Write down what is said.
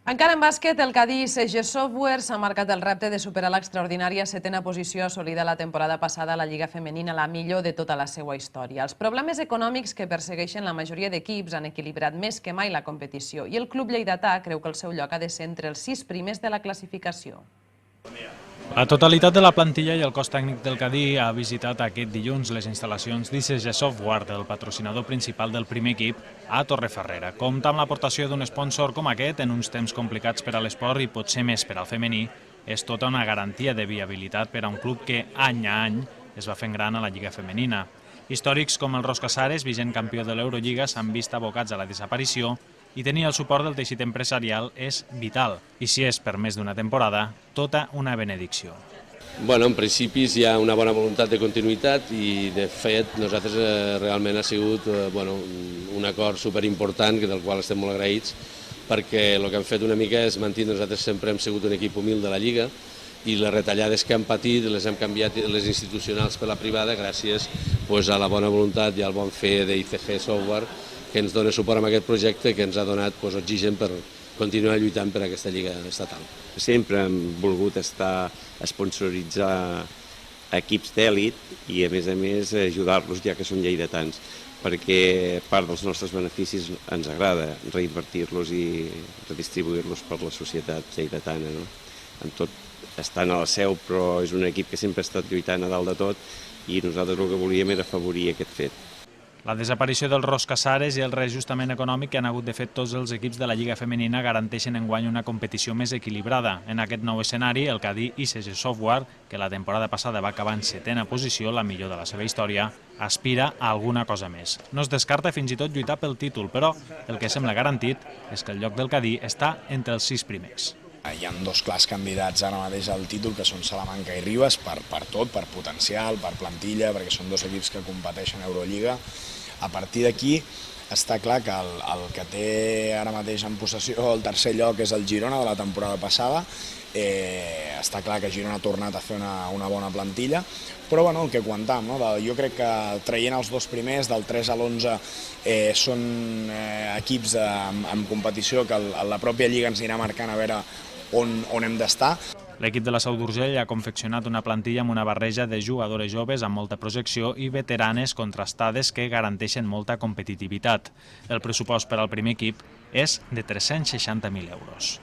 Encara en bàsquet, el Cadí CG Software s'ha marcat el repte de superar l'extraordinària setena posició assolida la temporada passada a la Lliga Femenina, la millor de tota la seva història. Els problemes econòmics que persegueixen la majoria d'equips han equilibrat més que mai la competició i el club lleidatà creu que el seu lloc ha de ser entre els 6 primers de la classificació. La totalitat de la plantilla i el cos tècnic del Cadí ha visitat aquest dilluns les instal·lacions d'ICG Software, el patrocinador principal del primer equip, a Torrefarrera. Compta amb l'aportació d'un sponsor com aquest en uns temps complicats per a l'esport i potser més per al femení. És tota una garantia de viabilitat per a un club que any a any es va fent gran a la Lliga Femenina. Històrics com el Ros Casares, vigent campió de l'Eurolliga, s'han vist abocats a la desaparició i tenir el suport del teixit empresarial és vital. I si és per més d'una temporada, tota una benedicció. En principis hi ha una bona voluntat de continuïtat i, de fet, nosaltres realment ha sigut un acord superimportant del qual estem molt agraïts, perquè el que hem fet una mica és mantenir, nosaltres sempre hem sigut un equip humil de la Lliga i les retallades que hem patit les hem canviat les institucionals per la privada gràcies a la bona voluntat i al bon fer d'ICG Software, que ens dona suport amb aquest projecte que ens ha donat oxigen per continuar lluitant per aquesta lliga estatal. Sempre hem volgut sponsoritzar equips d'èlit i, a més, ajudar-los ja que són lleidatans, perquè part dels nostres beneficis ens agrada reinvertir-los i redistribuir-los per la societat lleidatana. En tot, estan a la seu, però és un equip que sempre ha estat lluitant a dalt de tot i nosaltres el que volíem era afavorir aquest fet. La desaparició del Ros Casares i el reajustament econòmic que han hagut de fer tots els equips de la Lliga Femenina garanteixen enguany una competició més equilibrada. En aquest nou escenari, el Cadí ICG Software, que la temporada passada va acabar en setena posició, la millor de la seva història, aspira a alguna cosa més. No es descarta fins i tot lluitar pel títol, però el que sembla garantit és que el lloc del Cadí està entre els 6 primers. Hi ha dos clars candidats ara mateix al títol, que són Salamanca i Ribes, per tot, per potencial, per plantilla, perquè són dos equips que competeixen a Eurolliga. A partir d'aquí està clar que el que té ara mateix en possessió el tercer lloc és el Girona de la temporada passada. Està clar que Girona ha tornat a fer una bona plantilla, però el que comentam, jo crec que traient els dos primers, del 3 a l'11, són equips en competició que la pròpia Lliga ens anirà marcant a veure on hem d'estar. L'equip de la Seu d'Urgell ha confeccionat una plantilla amb una barreja de jugadores joves amb molta projecció i veteranes contrastades que garanteixen molta competitivitat. El pressupost per al primer equip és de 360.000 euros.